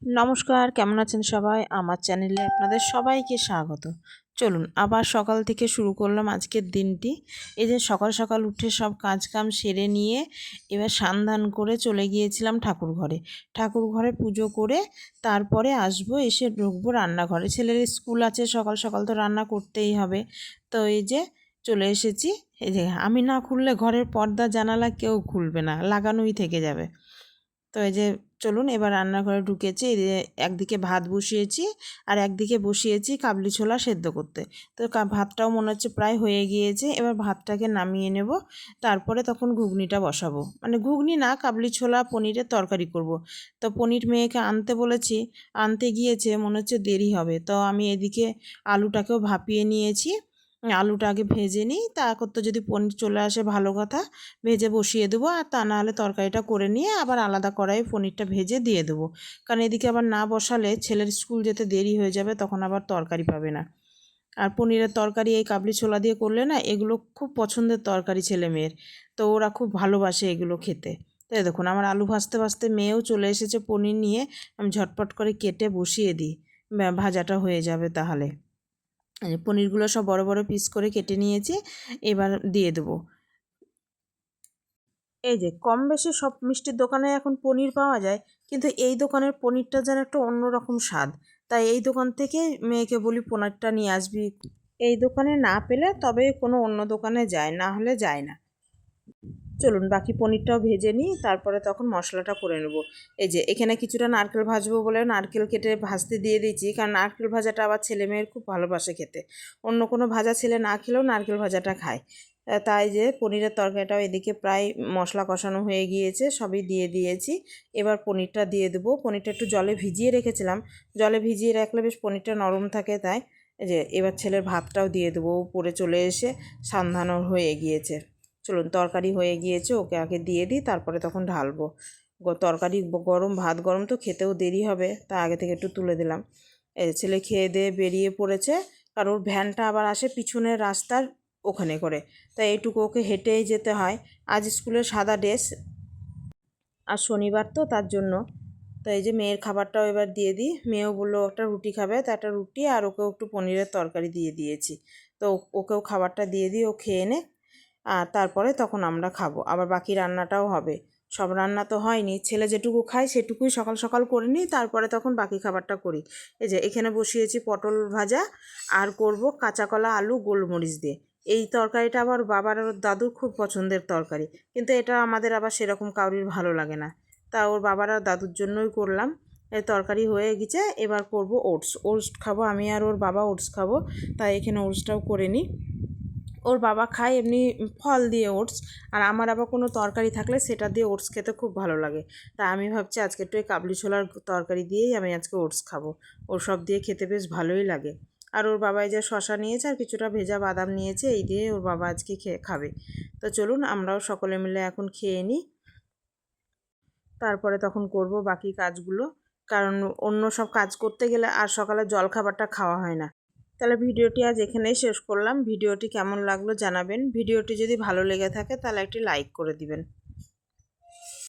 নমস্কার, কেমন আছেন সবাই? আমার চ্যানেলে আপনাদের সবাইকে স্বাগত। চলুন আবার সকাল থেকে শুরু করলাম আজকের দিনটি। এই যে সকাল সকাল উঠে সব কাজকাম সেরে নিয়ে এবার স্নান করে চলে গিয়েছিলাম ঠাকুরঘরে। ঠাকুরঘরে পুজো করে তারপরে আসবো, এসে ঢুকবো রান্নাঘরে। ছেলের স্কুল আছে, সকাল সকাল তো রান্না করতেই হবে। তো এই যে চলে এসেছি। এই যে আমি না খুললে ঘরের পর্দা জানালা কেউ খুলবে না, লাগানোই থেকে যাবে। তো এই যে চলুন এবার রান্নাঘরে ঢুকেছি। এই যে একদিকে ভাত বসিয়েছি আর একদিকে বসিয়েছি কাবলি ছোলা সেদ্ধ করতে। তো ভাতটাও মনে হচ্ছে প্রায় হয়ে গিয়েছে। এবার ভাতটাকে নামিয়ে নেব, তারপরে তখন ঘুগনিটা বসাবো। মানে ঘুগনি না, কাবলি ছোলা পনিরের তরকারি করব। তো পনির মেয়েকে আনতে বলেছি, আনতে গিয়েছে, মনে হচ্ছে দেরি হবে। তো আমি এদিকে আলুটাকেও ভাপিয়ে নিয়েছি। আলুটা আগে ভেজে নিই, তারপর তো যদি পনির চলে আসে ভালো কথা, ভেজে বসিয়ে দেবো। আর তা না হলে তরকারিটা করে নিয়ে আবার আলাদা কড়াইয়ে পনিরটা ভেজে দিয়ে দেবো। কারণ এদিকে আবার না বসালে ছেলের স্কুল যেতে দেরি হয়ে যাবে, তখন আবার তরকারি পাবে না। আর পনিরের তরকারি এই কাবলি ছোলা দিয়ে করলে না, এগুলো খুব পছন্দের তরকারি ছেলে মেয়ের। তো ওরা খুব ভালোবাসে এগুলো খেতে। তো দেখুন আমার আলু ভাজতে ভাজতে মেয়েও চলে এসেছে পনির নিয়ে। আমি ঝটপট করে কেটে বসিয়ে দিই, ভাজাটা হয়ে যাবে তাহলে। পনিরগুলো সব বড় বড় পিস করে কেটে নিয়েছি, এবার দিয়ে দেবো। এই যে কম বেশি সব মিষ্টির দোকানে এখন পনির পাওয়া যায়, কিন্তু এই দোকানের পনিরটা যেন একটা অন্যরকম স্বাদ। তাই এই দোকান থেকে মেয়েকে বলি পনিরটা নিয়ে আসবি। এই দোকানে না পেলে তবে কোনো অন্য দোকানে যায়, না হলে যায় না। চলুন বাকি পনিরটাও ভেজে নিই, তারপরে তখন মশলাটা করে নেব। এই যে এখানে কিছুটা নারকেল ভাজবো বলে নারকেল কেটে ভাজতে দিয়ে দিয়েছি, কারণ নারকেল ভাজাটা আবার ছেলে মেয়ের খুব ভালোবাসে খেতে। অন্য কোনো ভাজা ছেলে না খেলেও নারকেল ভাজাটা খায়। তাই যে পনিরের তরকারিটাও এদিকে প্রায় মশলা কষানো হয়ে গিয়েছে, সবই দিয়ে দিয়েছি। এবার পনিরটা দিয়ে দেবো। পনিরটা একটু জলে ভিজিয়ে রেখেছিলাম, জলে ভিজিয়ে রাখলে বেশ পনিরটা নরম থাকে। তাই এই যে এবার ছেলের ভাতটাও দিয়ে দেবো। পরে চলে এসে সান্ধানো হয়ে গিয়েছে। চলুন তরকারি হয়ে গিয়েছে, ওকে আগে দিয়ে দিই, তারপরে তখন ঢালবো। তরকারি গরম, ভাত গরম, তো খেতেও দেরি হবে, তা আগে থেকে একটু তুলে দিলাম। এই ছেলে খেয়ে দিয়ে বেরিয়ে পড়েছে, কারণ ওর ভ্যানটা আবার আসে পিছনের রাস্তার ওখানে করে। তাই এইটুকু ওকে হেঁটেই যেতে হয়। আজ স্কুলে সাদা ড্রেস, আর শনিবার তো তার জন্য। তো এই যে মেয়ের খাবারটাও এবার দিয়ে দিই। মেয়েও বললো একটা রুটি খাবে, তা একটা রুটি আর ওকেও একটু পনিরের তরকারি দিয়ে দিয়েছি। তো ওকেও খাবারটা দিয়ে দিই, ও খেয়ে নে। আর তারপরে তখন আমরা খাবো, আবার বাকি রান্নাটাও হবে। সব রান্না তো হয়নি, ছেলে যেটুকু খায় সেটুকুই সকাল সকাল করে নিই, তারপরে তখন বাকি খাবারটা করি। এই যে এখানে বসিয়েছি পটল ভাজা, আর করব কাঁচা কলা আলু গোলমরিচ দিয়ে। এই তরকারিটা আবার বাবার আর ওর দাদুর খুব পছন্দের তরকারি, কিন্তু এটা আমাদের আবার সেরকম কাউরির ভালো লাগে না। তা ওর বাবার আর দাদুর জন্যই করলাম। এই তরকারি হয়ে গেছে, এবার করব ওটস। ওটস খাবো আমি আর ওর বাবা, ওটস খাবো। তাই এখানে ওটসটাও করে নিই। ওর বাবা খায় এমনি ফল দিয়ে ওটস, আর আমার আবার কোনো তরকারি থাকলে সেটা দিয়ে ওটস খেতে খুব ভালো লাগে। তা আমি ভাবছি আজকে একটু এই কাবলি ছোলার তরকারি দিয়েই আমি আজকে ওটস খাবো। ওর সব দিয়ে খেতে বেশ ভালোই লাগে। আর ওর বাবা এই যে শশা নিয়েছে আর কিছুটা ভেজা বাদাম নিয়েছে, এই দিয়ে ওর বাবা আজকে খাবে। তো চলুন আমরাও সকলে মিলে এখন খেয়ে নিই, তারপরে তখন করব বাকি কাজগুলো। কারণ অন্য সব কাজ করতে গেলে আর সকালে জলখাবারটা খাওয়া হয় না। তাহলে ভিডিওটি আজ এখানেই শেষ করলাম। ভিডিওটি কেমন লাগলো জানাবেন। ভিডিওটি যদি ভালো লেগে থাকে তাহলে একটি লাইক করে দিবেন।